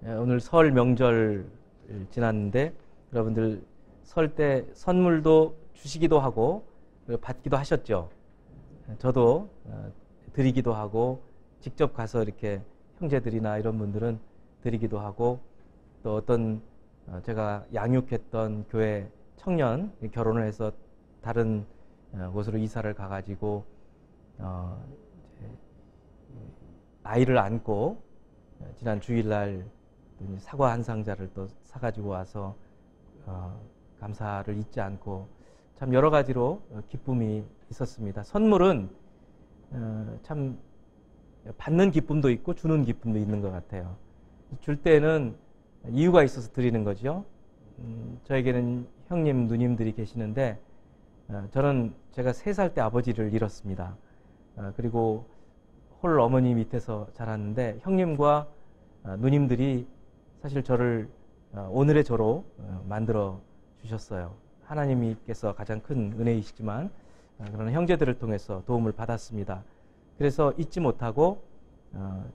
오늘 설 명절 지났는데 여러분들 설 때 선물도 주시기도 하고 받기도 하셨죠. 저도 드리기도 하고 직접 가서 이렇게 형제들이나 이런 분들은 드리기도 하고, 또 어떤 제가 양육했던 교회 청년 결혼을 해서 다른 곳으로 이사를 가가지고 아이를 안고 지난 주일날 사과 한 상자를 또 사가지고 와서 감사를 잊지 않고 참 여러 가지로 기쁨이 있었습니다. 선물은 참 받는 기쁨도 있고 주는 기쁨도 있는 것 같아요. 줄 때는 이유가 있어서 드리는 거죠. 저에게는 형님, 누님들이 계시는데 저는 제가 3살 때 아버지를 잃었습니다. 그리고 홀 어머니 밑에서 자랐는데 형님과 누님들이 사실 저를 오늘의 저로 만들어 주셨어요. 하나님께서 가장 큰 은혜이시지만 그런 형제들을 통해서 도움을 받았습니다. 그래서 잊지 못하고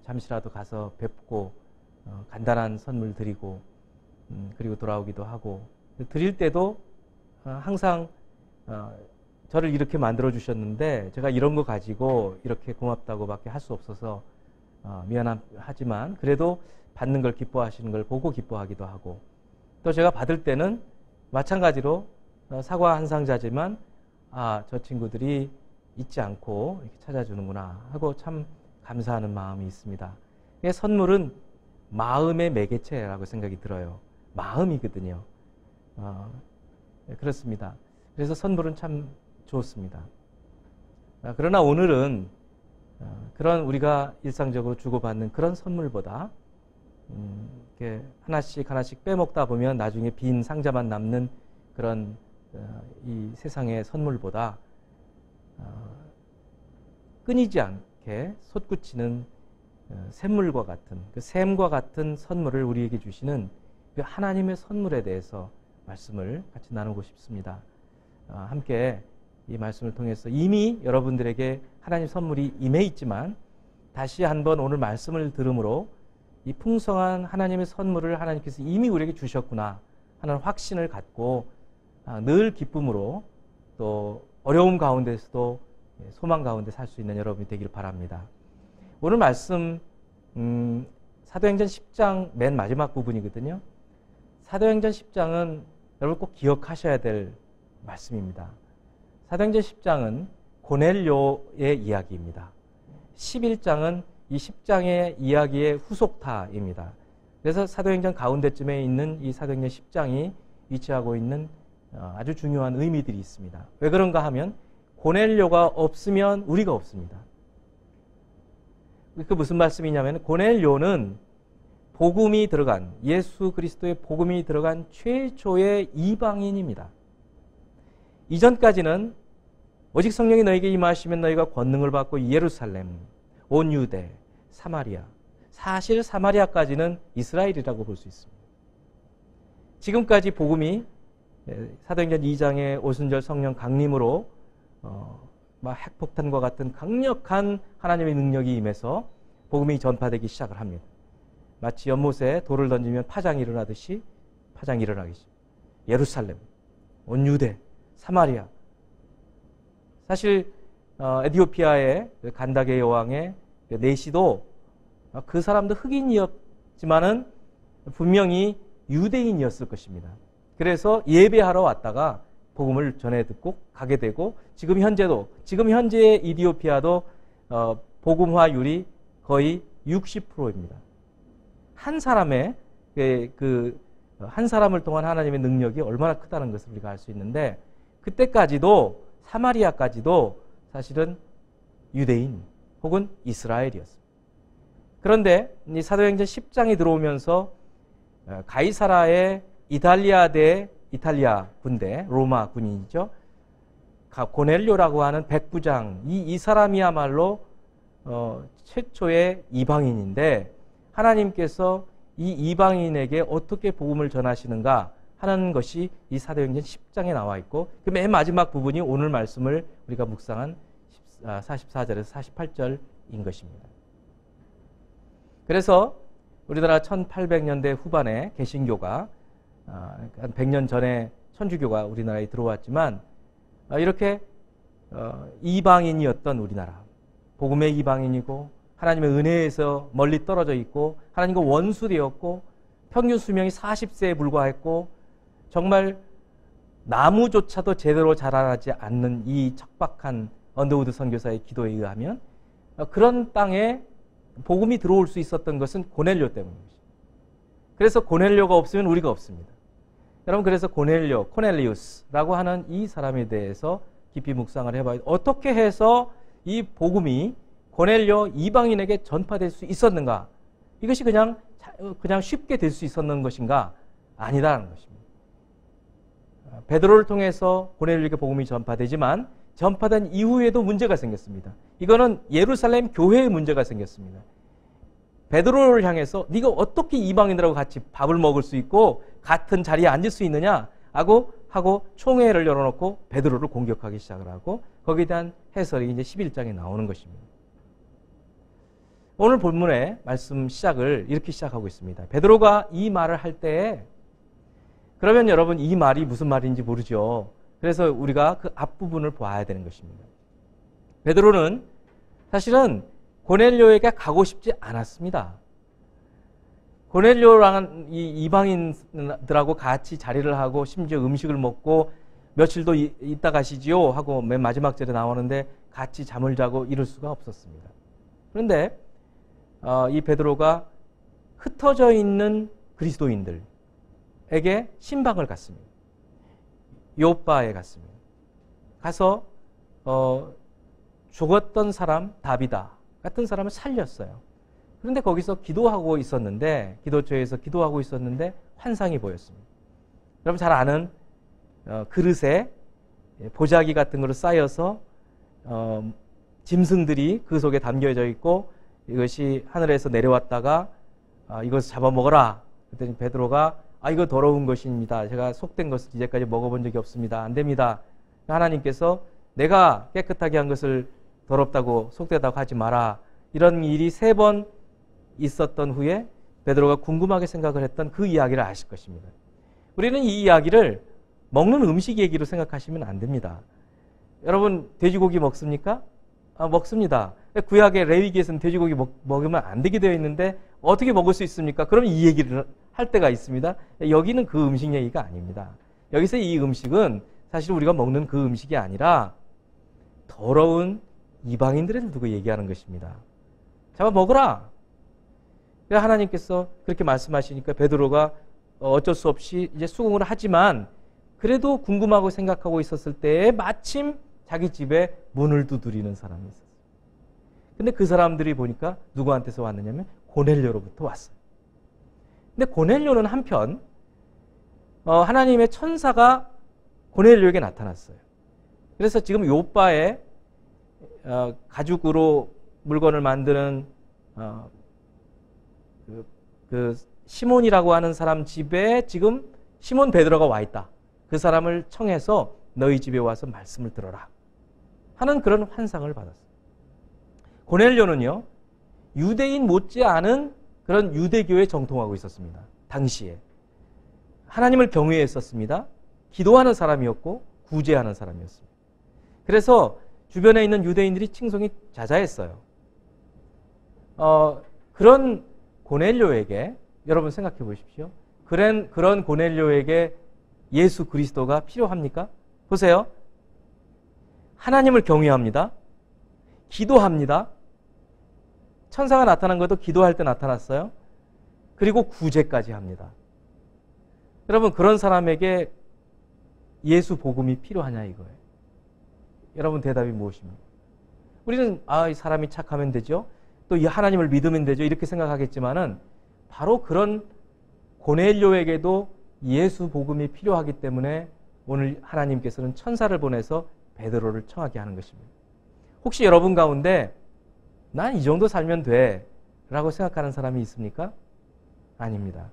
잠시라도 가서 뵙고 간단한 선물 드리고 그리고 돌아오기도 하고, 드릴 때도 항상 저를 이렇게 만들어 주셨는데 제가 이런 거 가지고 이렇게 고맙다고밖에 할 수 없어서 미안하지만 그래도 받는 걸 기뻐하시는 걸 보고 기뻐하기도 하고, 또 제가 받을 때는 마찬가지로 사과 한 상자지만 저 친구들이 잊지 않고 이렇게 찾아주는구나 하고 참 감사하는 마음이 있습니다. 선물은 마음의 매개체라고 생각이 들어요. 마음이거든요. 그렇습니다. 그래서 선물은 참 좋습니다. 그러나 오늘은 그런 우리가 일상적으로 주고받는 그런 선물보다 이렇게 하나씩 빼먹다 보면 나중에 빈 상자만 남는 그런 이 세상의 선물보다 끊이지 않게 솟구치는 샘물과 같은, 그 샘과 같은 선물을 우리에게 주시는 그 하나님의 선물에 대해서 말씀을 같이 나누고 싶습니다. 함께 이 말씀을 통해서 이미 여러분들에게 하나님 선물이 임해 있지만 다시 한번 오늘 말씀을 들음으로 이 풍성한 하나님의 선물을 하나님께서 이미 우리에게 주셨구나 하는 확신을 갖고 늘 기쁨으로 또 어려움 가운데서도 소망 가운데 살 수 있는 여러분이 되길 바랍니다. 오늘 말씀 사도행전 10장 맨 마지막 부분이거든요. 사도행전 10장은 여러분 꼭 기억하셔야 될 말씀입니다. 사도행전 10장은 고넬료의 이야기입니다. 11장은 이 10장의 이야기의 후속타입니다. 그래서 사도행전 가운데쯤에 있는 이 사도행전 10장이 위치하고 있는 아주 중요한 의미들이 있습니다. 왜 그런가 하면 고넬료가 없으면 우리가 없습니다. 그 무슨 말씀이냐면 고넬료는 복음이 들어간, 예수 그리스도의 복음이 들어간 최초의 이방인입니다. 이전까지는 오직 성령이 너에게 임하시면 너희가 권능을 받고 예루살렘, 온 유대, 사마리아, 사실 사마리아까지는 이스라엘이라고 볼 수 있습니다. 지금까지 복음이 사도행전 2장의 오순절 성령 강림으로 핵폭탄과 같은 강력한 하나님의 능력이 임해서 복음이 전파되기 시작을 합니다. 마치 연못에 돌을 던지면 파장이 일어나듯이 파장이 일어나겠죠. 예루살렘, 온 유대, 사마리아. 사실 에티오피아의 간다게 여왕의 내시도 그 사람도 흑인이었지만은 분명히 유대인이었을 것입니다. 그래서 예배하러 왔다가 복음을 전해 듣고 가게 되고, 지금 현재의 이디오피아도 복음화율이 거의 60%입니다. 한 사람의 한 사람을 통한 하나님의 능력이 얼마나 크다는 것을 우리가 알 수 있는데, 그때까지도 사마리아까지도 사실은 유대인 혹은 이스라엘이었습니다. 그런데 이 사도행전 10장이 들어오면서 가이사라의 이탈리아 군대, 로마 군인이죠. 고넬료라고 하는 백부장, 이 사람이야말로 최초의 이방인인데 하나님께서 이 이방인에게 어떻게 복음을 전하시는가 하는 것이 이 사도행전 10장에 나와 있고, 그 맨 마지막 부분이 오늘 말씀을 우리가 묵상한 44절에서 48절인 것입니다. 그래서 우리나라 1800년대 후반에 개신교가 한 100년 전에 천주교가 우리나라에 들어왔지만 이렇게 이방인이었던 우리나라, 복음의 이방인이고 하나님의 은혜에서 멀리 떨어져 있고 하나님과 원수되었고 평균 수명이 40세에 불과했고 정말 나무조차도 제대로 자라나지 않는 이 척박한 언더우드 선교사의 기도에 의하면 그런 땅에 복음이 들어올 수 있었던 것은 고넬료 때문입니다. 그래서 고넬료가 없으면 우리가 없습니다. 여러분, 그래서 고넬료, 코넬리우스라고 하는 이 사람에 대해서 깊이 묵상을 해봐요. 어떻게 해서 이 복음이 고넬료 이방인에게 전파될 수 있었는가? 이것이 그냥 쉽게 될 수 있었는 것인가? 아니다라는 것입니다. 베드로를 통해서 고넬료에게 복음이 전파되지만 전파된 이후에도 문제가 생겼습니다. 이거는 예루살렘 교회에 문제가 생겼습니다. 베드로를 향해서 네가 어떻게 이방인들하고 같이 밥을 먹을 수 있고 같은 자리에 앉을 수 있느냐 하고 총회를 열어놓고 베드로를 공격하기 시작을 하고 거기에 대한 해설이 이제 11장에 나오는 것입니다. 오늘 본문의 말씀 시작을 이렇게 시작하고 있습니다. 베드로가 이 말을 할 때에 그러면 여러분 이 말이 무슨 말인지 모르죠. 그래서 우리가 그 앞부분을 봐야 되는 것입니다. 베드로는 사실은 고넬료에게 가고 싶지 않았습니다. 고넬료랑 이 이방인들하고 같이 자리를 하고 심지어 음식을 먹고 며칠 더 있다 가시지요 하고 맨 마지막 절에 나오는데 같이 잠을 자고 이럴 수가 없었습니다. 그런데 이 베드로가 흩어져 있는 그리스도인들에게 신방을 갔습니다. 요빠에 갔습니다. 가서 죽었던 사람 다비다 같은 사람을 살렸어요. 그런데 거기서 기도하고 있었는데 기도처에서 기도하고 있었는데 환상이 보였습니다. 여러분 잘 아는 그릇에 보자기 같은 거로 쌓여서 짐승들이 그 속에 담겨져 있고 이것이 하늘에서 내려왔다가 이것을 잡아먹어라. 그랬더니 베드로가 이거 더러운 것입니다. 제가 속된 것을 이제까지 먹어본 적이 없습니다. 안 됩니다. 하나님께서 내가 깨끗하게 한 것을 더럽다고 속되다고 하지 마라. 이런 일이 3번 있었던 후에 베드로가 궁금하게 생각을 했던 그 이야기를 아실 것입니다. 우리는 이 이야기를 먹는 음식 얘기로 생각하시면 안 됩니다. 여러분 돼지고기 먹습니까? 먹습니다. 구약의 레위기에서는 돼지고기 먹으면 안 되게 되어 있는데 어떻게 먹을 수 있습니까? 그럼 이 얘기를 할 때가 있습니다. 여기는 그 음식 얘기가 아닙니다. 여기서 이 음식은 사실 우리가 먹는 그 음식이 아니라 더러운 이방인들을 두고 얘기하는 것입니다. 잡아 먹으라. 하나님께서 그렇게 말씀하시니까 베드로가 어쩔 수 없이 이제 수긍을 하지만 그래도 궁금하고 생각하고 있었을 때에 마침 자기 집에 문을 두드리는 사람이 있었어요. 근데 그 사람들이 보니까 누구한테서 왔느냐면 고넬료로부터 왔어요. 근데 고넬료는 한편 하나님의 천사가 고넬료에게 나타났어요. 그래서 지금 요빠에 가죽으로 물건을 만드는 그 시몬이라고 하는 사람 집에 지금 시몬 베드로가 와 있다. 그 사람을 청해서 너희 집에 와서 말씀을 들어라 하는 그런 환상을 받았어요. 고넬료는요 유대인 못지않은 그런 유대교에 정통하고 있었습니다. 당시에 하나님을 경외했었습니다. 기도하는 사람이었고 구제하는 사람이었습니다. 그래서 주변에 있는 유대인들이 칭송이 자자했어요. 그런 고넬료에게 여러분 생각해 보십시오. 그런 고넬료에게 예수 그리스도가 필요합니까? 보세요. 하나님을 경외합니다. 기도합니다. 천사가 나타난 것도 기도할 때 나타났어요. 그리고 구제까지 합니다. 여러분 그런 사람에게 예수 복음이 필요하냐 이거예요. 여러분 대답이 무엇입니까? 우리는 이 사람이 착하면 되죠. 또 이 하나님을 믿으면 되죠. 이렇게 생각하겠지만은 바로 그런 고넬료에게도 예수 복음이 필요하기 때문에 오늘 하나님께서는 천사를 보내서 베드로를 청하게 하는 것입니다. 혹시 여러분 가운데 난 이 정도 살면 돼 라고 생각하는 사람이 있습니까? 아닙니다.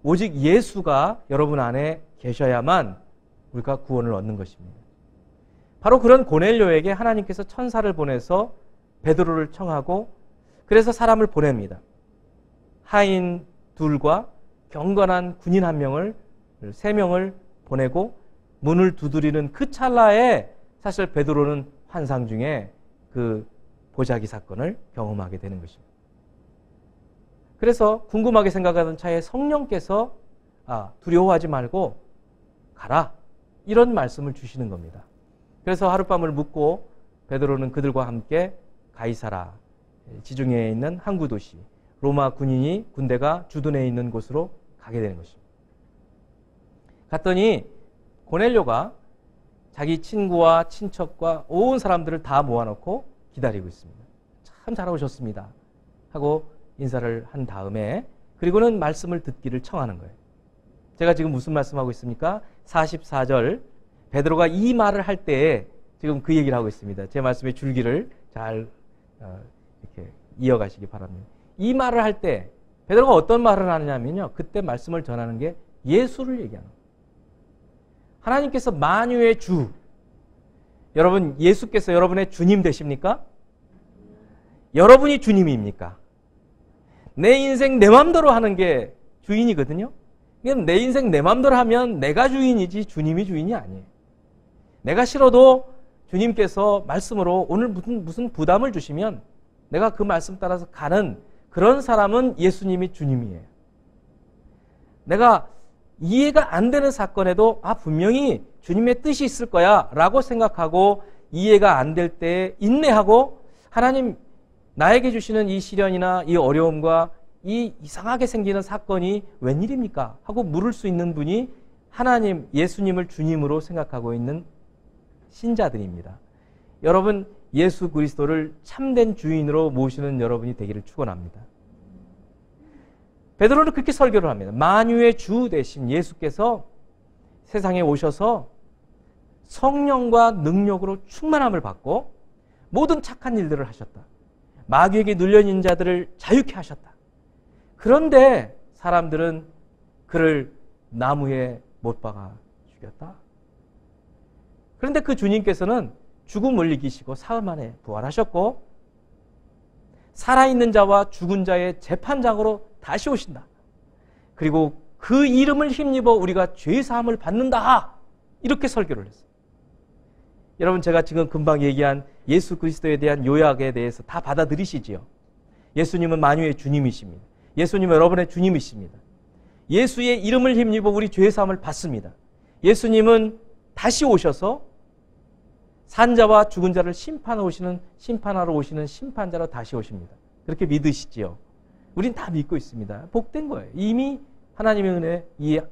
오직 예수가 여러분 안에 계셔야만 우리가 구원을 얻는 것입니다. 바로 그런 고넬료에게 하나님께서 천사를 보내서 베드로를 청하고 그래서 사람을 보냅니다. 하인 둘과 경건한 군인 한 명을, 3명을 보내고 문을 두드리는 그 찰나에 사실 베드로는 환상 중에 그 보자기 사건을 경험하게 되는 것입니다. 그래서 궁금하게 생각하던 차에 성령께서 두려워하지 말고 가라, 이런 말씀을 주시는 겁니다. 그래서 하룻밤을 묵고 베드로는 그들과 함께 가이사라, 지중해에 있는 항구 도시, 로마 군대가 주둔해 있는 곳으로 가게 되는 것입니다. 갔더니 고넬료가 자기 친구와 친척과 온 사람들을 다 모아놓고 기다리고 있습니다. 참 잘 오셨습니다 하고 인사를 한 다음에, 그리고는 말씀을 듣기를 청하는 거예요. 제가 지금 무슨 말씀하고 있습니까? 44절 베드로가 이 말을 할 때에 지금 그 얘기를 하고 있습니다. 제 말씀의 줄기를 잘 이렇게 이어가시기 바랍니다. 이 말을 할 때 베드로가 어떤 말을 하느냐면요, 그때 말씀을 전하는 게 예수를 얘기하는 거예요. 하나님께서 만유의 주, 여러분 예수께서 여러분의 주님 되십니까? 여러분이 주님입니까? 내 인생 내 맘대로 하는 게 주인이거든요. 내 인생 내 맘대로 하면 내가 주인이지 주님이 주인이 아니에요. 내가 싫어도 주님께서 말씀으로 오늘 무슨 부담을 주시면 내가 그 말씀 따라서 가는 그런 사람은 예수님이 주님이에요. 내가 이해가 안 되는 사건에도 분명히 주님의 뜻이 있을 거야 라고 생각하고 이해가 안 될 때 인내하고, 하나님 나에게 주시는 이 시련이나 이 어려움과 이 이상하게 생기는 사건이 웬일입니까? 하고 물을 수 있는 분이 하나님, 예수님을 주님으로 생각하고 있는 신자들입니다. 여러분, 예수 그리스도를 참된 주인으로 모시는 여러분이 되기를 축원합니다. 베드로는 그렇게 설교를 합니다. 만유의 주 되신 예수께서 세상에 오셔서 성령과 능력으로 충만함을 받고 모든 착한 일들을 하셨다. 마귀에게 눌려있는 자들을 자유케 하셨다. 그런데 사람들은 그를 나무에 못 박아 죽였다. 그런데 그 주님께서는 죽음을 이기시고 사흘 만에 부활하셨고 살아있는 자와 죽은 자의 재판장으로 다시 오신다. 그리고 그 이름을 힘입어 우리가 죄사함을 받는다. 이렇게 설교를 했어요. 여러분, 제가 지금 금방 얘기한 예수 그리스도에 대한 요약에 대해서 다 받아들이시지요? 예수님은 만유의 주님이십니다. 예수님은 여러분의 주님이십니다. 예수의 이름을 힘입어 우리 죄사함을 받습니다. 예수님은 다시 오셔서 산자와 죽은 자를 심판하러 오시는 심판자로 다시 오십니다. 그렇게 믿으시지요? 우린 다 믿고 있습니다. 복된 거예요. 이미 하나님의 은혜,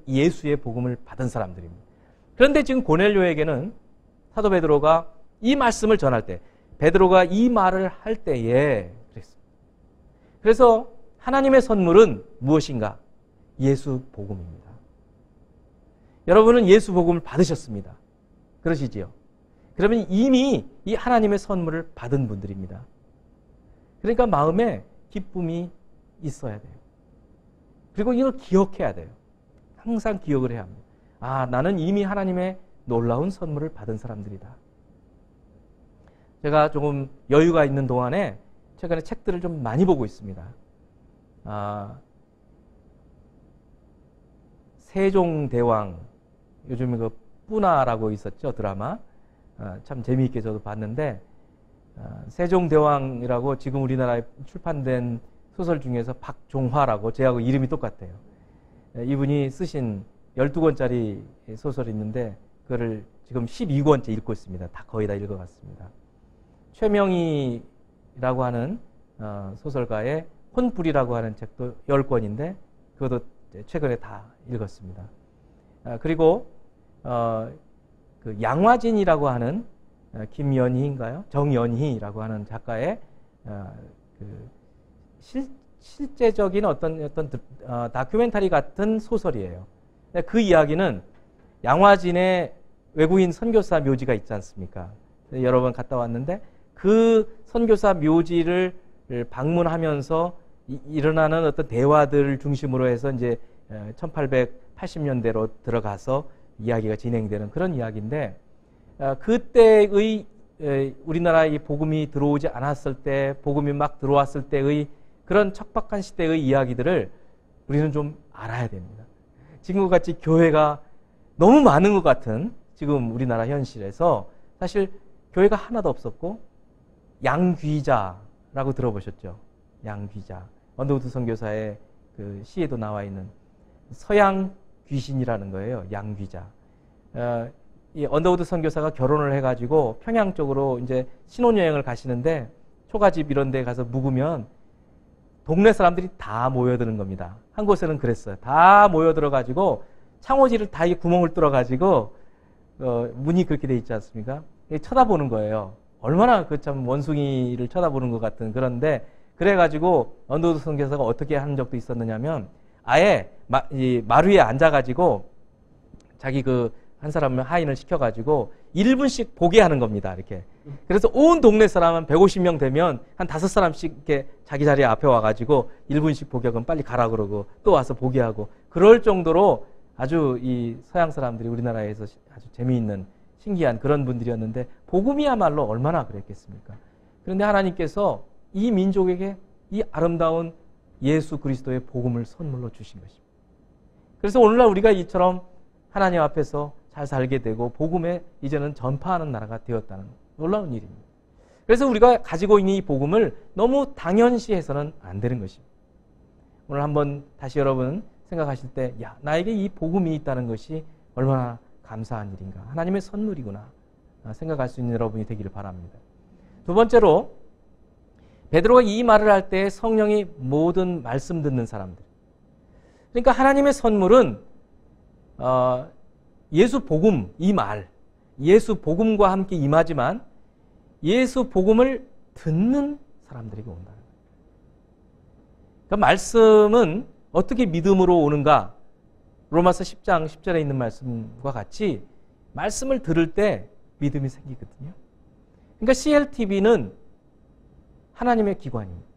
예수의 복음을 받은 사람들입니다. 그런데 지금 고넬료에게는 사도 베드로가 이 말씀을 전할 때, 베드로가 이 말을 할 때에 그랬습니다. 그래서 하나님의 선물은 무엇인가? 예수 복음입니다. 여러분은 예수 복음을 받으셨습니다. 그러시지요? 그러면 이미 이 하나님의 선물을 받은 분들입니다. 그러니까 마음에 기쁨이 있어야 돼요. 그리고 이걸 기억해야 돼요. 항상 기억을 해야 합니다. 나는 이미 하나님의 놀라운 선물을 받은 사람들이다. 제가 조금 여유가 있는 동안에 최근에 책들을 좀 많이 보고 있습니다. 세종대왕, 요즘에 그 뿌나라고 있었죠, 드라마. 참 재미있게 저도 봤는데, 세종대왕이라고 지금 우리나라에 출판된 소설 중에서 박종화라고, 제하고 이름이 똑같아요. 이분이 쓰신 12권짜리 소설이 있는데 그거를 지금 12권째 읽고 있습니다. 다 거의 다 읽어갔습니다. 최명희라고 하는 소설가의 혼불이라고 하는 책도 10권인데 그것도 최근에 다 읽었습니다. 그리고 그 양화진이라고 하는 김연희인가요? 정연희라고 하는 작가의 그 실제적인 어떤 다큐멘터리 같은 소설이에요. 그 이야기는 양화진의 외국인 선교사 묘지가 있지 않습니까? 여러 번 갔다 왔는데 그 선교사 묘지를 방문하면서 일어나는 어떤 대화들을 중심으로 해서 이제 1880년대로 들어가서 이야기가 진행되는 그런 이야기인데, 그때의 우리나라에 이 복음이 들어오지 않았을 때, 복음이 막 들어왔을 때의 그런 척박한 시대의 이야기들을 우리는 좀 알아야 됩니다. 지금과 같이 교회가 너무 많은 것 같은 지금 우리나라 현실에서 사실 교회가 하나도 없었고, 양귀자라고 들어보셨죠? 양귀자. 언더우드 선교사의 그 시에도 나와 있는 서양 귀신이라는 거예요. 양귀자. 이 언더우드 선교사가 결혼을 해가지고 평양 쪽으로 이제 신혼여행을 가시는데 초가집 이런 데 가서 묵으면 동네 사람들이 다 모여드는 겁니다. 한 곳에는 그랬어요. 다 모여들어가지고 창호지를 다 이 구멍을 뚫어가지고 문이 그렇게 돼 있지 않습니까? 쳐다보는 거예요. 얼마나 그 참 원숭이를 쳐다보는 것 같은. 그런데 그래가지고 언더우드 선교사가 어떻게 한 적도 있었느냐면 아예 말 위에 앉아가지고 자기 그 한 사람을 하인을 시켜가지고 1분씩 보게 하는 겁니다. 이렇게. 그래서 온 동네 사람 한 150명 되면 한 5사람씩 이렇게 자기 자리 앞에 와가지고 1분씩 보게 하면 빨리 가라 그러고 또 와서 보게 하고, 그럴 정도로 아주 이 서양 사람들이 우리나라에서 아주 재미있는 신기한 그런 분들이었는데, 복음이야말로 얼마나 그랬겠습니까? 그런데 하나님께서 이 민족에게 이 아름다운 예수 그리스도의 복음을 선물로 주신 것입니다. 그래서 오늘날 우리가 이처럼 하나님 앞에서 잘 살게 되고 복음에 이제는 전파하는 나라가 되었다는 놀라운 일입니다. 그래서 우리가 가지고 있는 이 복음을 너무 당연시해서는 안 되는 것입니다. 오늘 한번 다시 여러분 생각하실 때, 야, 나에게 이 복음이 있다는 것이 얼마나 감사한 일인가, 하나님의 선물이구나 생각할 수 있는 여러분이 되기를 바랍니다. 두 번째로, 베드로가 이 말을 할 때 성령이 모든 말씀 듣는 사람들, 그러니까 하나님의 선물은 예수 복음, 이 말, 예수 복음과 함께 임하지만 예수 복음을 듣는 사람들에게 온다는 거예요. 그러니까 말씀은 어떻게 믿음으로 오는가? 로마서 10장 10절에 있는 말씀과 같이 말씀을 들을 때 믿음이 생기거든요. 그러니까 CLTV는 하나님의 기관입니다.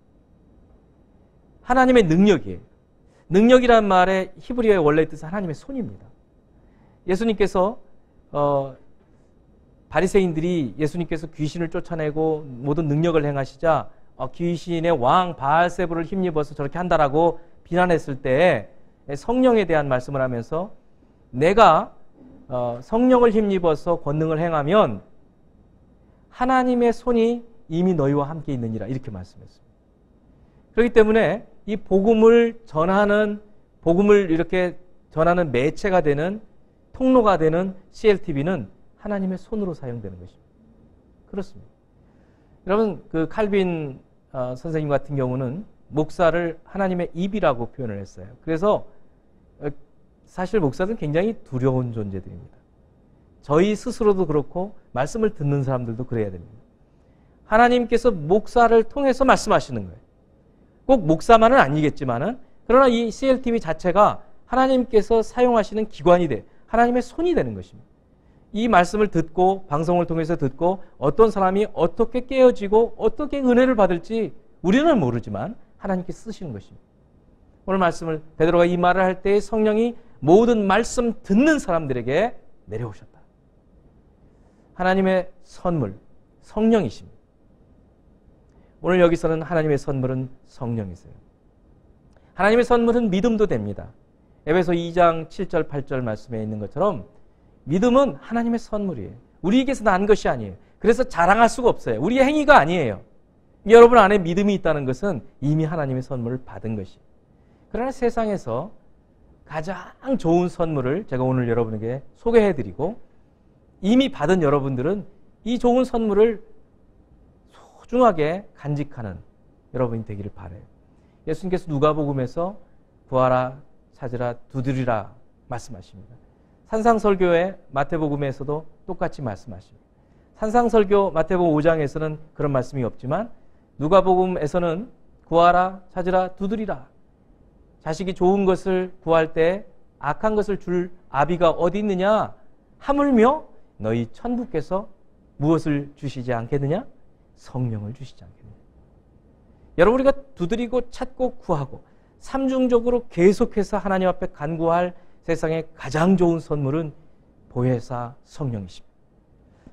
하나님의 능력이에요. 능력이란 말의 히브리어의 원래 뜻은 하나님의 손입니다. 예수님께서 바리새인들이 예수님께서 귀신을 쫓아내고 모든 능력을 행하시자 귀신의 왕 바알세불을 힘입어서 저렇게 한다라고 비난했을 때 성령에 대한 말씀을 하면서 내가 성령을 힘입어서 권능을 행하면 하나님의 손이 이미 너희와 함께 있느니라, 이렇게 말씀했습니다. 그렇기 때문에 이 복음을 전하는, 복음을 이렇게 전하는 매체가 되는, 통로가 되는 CLTV는 하나님의 손으로 사용되는 것입니다. 그렇습니다. 여러분, 그 칼빈 선생님 같은 경우는 목사를 하나님의 입이라고 표현을 했어요. 그래서 사실 목사들은 굉장히 두려운 존재들입니다. 저희 스스로도 그렇고 말씀을 듣는 사람들도 그래야 됩니다. 하나님께서 목사를 통해서 말씀하시는 거예요. 꼭 목사만은 아니겠지만은, 그러나 이 CLTV 자체가 하나님께서 사용하시는 기관이 돼, 하나님의 손이 되는 것입니다. 이 말씀을 듣고 방송을 통해서 듣고 어떤 사람이 어떻게 깨어지고 어떻게 은혜를 받을지 우리는 모르지만 하나님께서 쓰시는 것입니다. 오늘 말씀을, 베드로가 이 말을 할 때 성령이 모든 말씀 듣는 사람들에게 내려오셨다. 하나님의 선물, 성령이십니다. 오늘 여기서는 하나님의 선물은 성령이세요. 하나님의 선물은 믿음도 됩니다. 에베소 2장 7절 8절 말씀에 있는 것처럼 믿음은 하나님의 선물이에요. 우리에게서 난 것이 아니에요. 그래서 자랑할 수가 없어요. 우리의 행위가 아니에요. 여러분 안에 믿음이 있다는 것은 이미 하나님의 선물을 받은 것이에요. 그러나 세상에서 가장 좋은 선물을 제가 오늘 여러분에게 소개해드리고, 이미 받은 여러분들은 이 좋은 선물을 소중하게 간직하는 여러분이 되기를 바라요. 예수님께서 누가복음에서 구하라, 찾으라, 두드리라 말씀하십니다. 산상설교의 마태복음에서도 똑같이 말씀하십니다. 산상설교 마태복음 5장에서는 그런 말씀이 없지만 누가복음에서는 구하라, 찾으라, 두드리라. 자식이 좋은 것을 구할 때 악한 것을 줄 아비가 어디 있느냐? 하물며 너희 천부께서 무엇을 주시지 않겠느냐? 성령을 주시지 않겠느냐? 여러분, 우리가 두드리고 찾고 구하고 삼중적으로 계속해서 하나님 앞에 간구할 세상의 가장 좋은 선물은 보혜사 성령이십니다.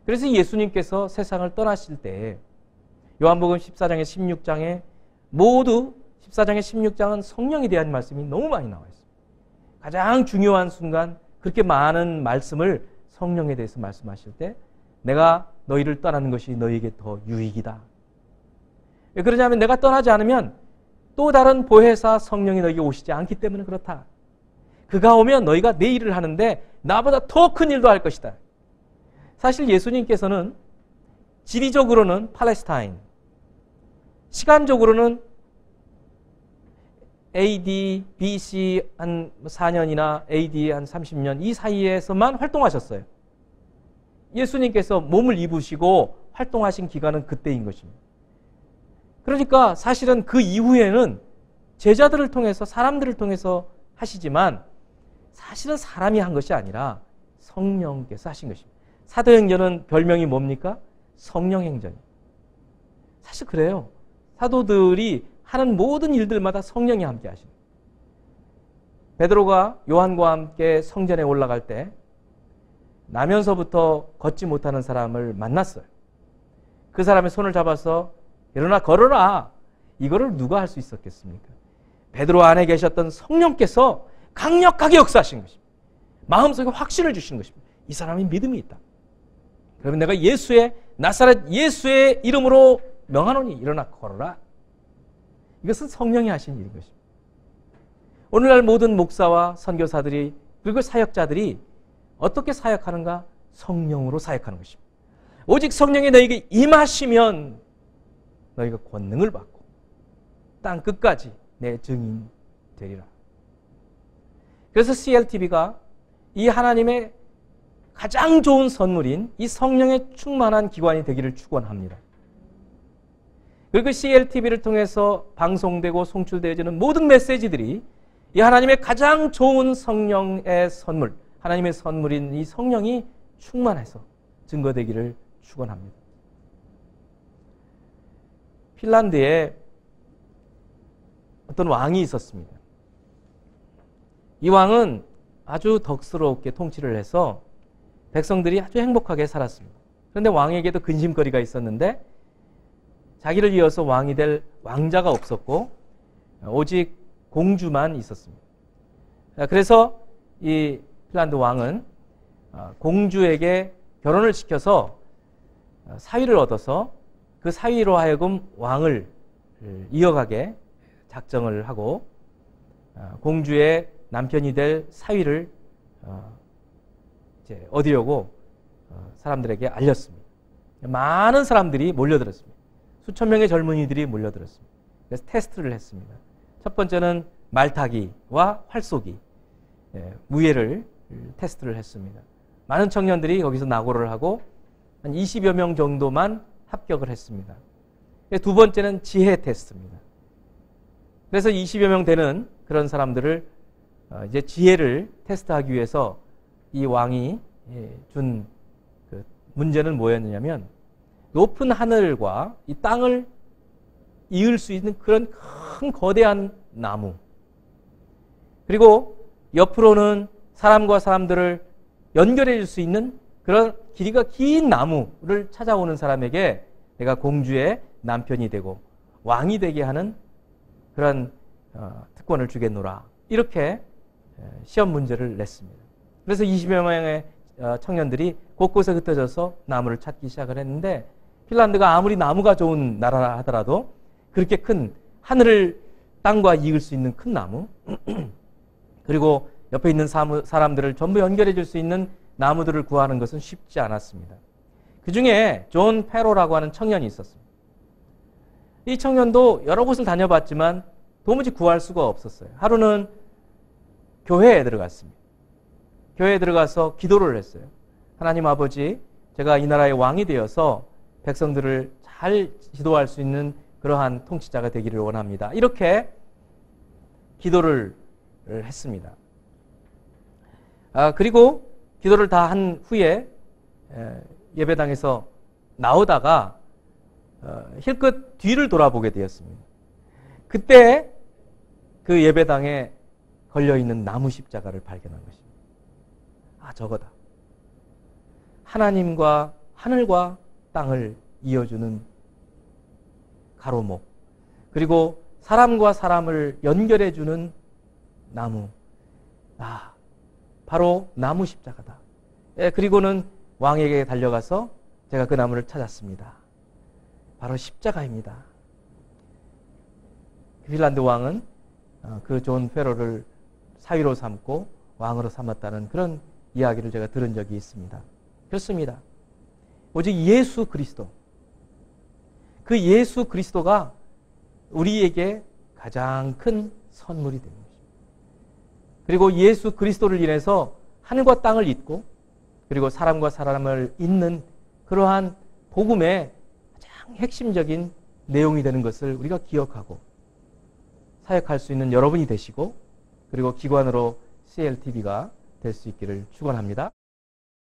그래서 예수님께서 세상을 떠나실 때 요한복음 14장에 16장에 모두 14장에 16장은 성령에 대한 말씀이 너무 많이 나와 있습니다. 가장 중요한 순간 그렇게 많은 말씀을 성령에 대해서 말씀하실 때 내가 너희를 떠나는 것이 너희에게 더 유익이다. 왜 그러냐면 내가 떠나지 않으면 또 다른 보혜사 성령이 너희에게 오시지 않기 때문에 그렇다. 그가 오면 너희가 내 일을 하는데 나보다 더 큰 일도 할 것이다. 사실 예수님께서는 지리적으로는 팔레스타인, 시간적으로는 AD, BC 한 4년이나 AD 한 30년 이 사이에서만 활동하셨어요. 예수님께서 몸을 입으시고 활동하신 기간은 그때인 것입니다. 그러니까 사실은 그 이후에는 제자들을 통해서 사람들을 통해서 하시지만 사실은 사람이 한 것이 아니라 성령께서 하신 것입니다. 사도행전은 별명이 뭡니까? 성령행전. 사실 그래요. 사도들이 하는 모든 일들마다 성령이 함께 하십니다. 베드로가 요한과 함께 성전에 올라갈 때 나면서부터 걷지 못하는 사람을 만났어요. 그 사람의 손을 잡아서 일어나 걸어라. 이거를 누가 할 수 있었겠습니까? 베드로 안에 계셨던 성령께서 강력하게 역사하신 것입니다. 마음속에 확신을 주신 것입니다. 이 사람이 믿음이 있다. 그러면 내가 나사렛 예수의 이름으로 명하노니 일어나 걸어라. 이것은 성령이 하신 일인 것입니다. 오늘날 모든 목사와 선교사들이 그리고 사역자들이 어떻게 사역하는가? 성령으로 사역하는 것입니다. 오직 성령이 너에게 임하시면 너희가 권능을 받고 땅 끝까지 내 증인 되리라. 그래서 CLTV가 이 하나님의 가장 좋은 선물인 이 성령에 충만한 기관이 되기를 축원합니다. 그리고 CLTV를 통해서 방송되고 송출되어지는 모든 메시지들이 이 하나님의 가장 좋은 성령의 선물, 하나님의 선물인 이 성령이 충만해서 증거되기를 축원합니다. 핀란드에 어떤 왕이 있었습니다. 이 왕은 아주 덕스럽게 통치를 해서 백성들이 아주 행복하게 살았습니다. 그런데 왕에게도 근심거리가 있었는데 자기를 이어서 왕이 될 왕자가 없었고 오직 공주만 있었습니다. 그래서 이 핀란드 왕은 공주에게 결혼을 시켜서 사위를 얻어서 그 사위로 하여금 왕을 이어가게 작정을 하고 공주의 남편이 될 사위를 이제 얻으려고 사람들에게 알렸습니다. 많은 사람들이 몰려들었습니다. 수천 명의 젊은이들이 몰려들었습니다. 그래서 테스트를 했습니다. 첫 번째는 말타기와 활쏘기, 무예를 테스트를 했습니다. 많은 청년들이 거기서 낙오를 하고 한 20여 명 정도만 합격을 했습니다. 두 번째는 지혜 테스트입니다. 그래서 20여 명 되는 그런 사람들을 이제 지혜를 테스트하기 위해서 이 왕이 준 그 문제는 뭐였느냐면 높은 하늘과 이 땅을 이을 수 있는 그런 큰 거대한 나무, 그리고 옆으로는 사람과 사람들을 연결해 줄 수 있는 그런 길이가 긴 나무를 찾아오는 사람에게 내가 공주의 남편이 되고 왕이 되게 하는 그런 특권을 주겠노라. 이렇게 시험 문제를 냈습니다. 그래서 20여 명의 청년들이 곳곳에 흩어져서 나무를 찾기 시작을 했는데 핀란드가 아무리 나무가 좋은 나라라 하더라도 그렇게 큰 하늘을 땅과 이을 수 있는 큰 나무 그리고 옆에 있는 사람들을 전부 연결해 줄 수 있는 나무들을 구하는 것은 쉽지 않았습니다. 그 중에 존 페로라고 하는 청년이 있었습니다. 이 청년도 여러 곳을 다녀봤지만 도무지 구할 수가 없었어요. 하루는 교회에 들어갔습니다. 교회에 들어가서 기도를 했어요. 하나님 아버지, 제가 이 나라의 왕이 되어서 백성들을 잘 지도할 수 있는 그러한 통치자가 되기를 원합니다. 이렇게 기도를 했습니다. 그리고 기도를 다 한 후에 예배당에서 나오다가 힐끗 뒤를 돌아보게 되었습니다. 그때 그 예배당에 걸려있는 나무 십자가를 발견한 것입니다. 아, 저거다. 하나님과 하늘과 땅을 이어주는 가로목, 그리고 사람과 사람을 연결해주는 나무. 바로 나무 십자가다. 그리고는 왕에게 달려가서 제가 그 나무를 찾았습니다. 바로 십자가입니다. 핀란드 왕은 그 존 페로를 사위로 삼고 왕으로 삼았다는 그런 이야기를 제가 들은 적이 있습니다. 그렇습니다. 오직 예수 그리스도, 그 예수 그리스도가 우리에게 가장 큰 선물이 되는 것입니다. 그리고 예수 그리스도를 인해서 하늘과 땅을 잇고, 그리고 사람과 사람을 잇는 그러한 복음의 가장 핵심적인 내용이 되는 것을 우리가 기억하고 사역할 수 있는 여러분이 되시고, 그리고 기관으로 CLTV가 될 수 있기를 축원합니다.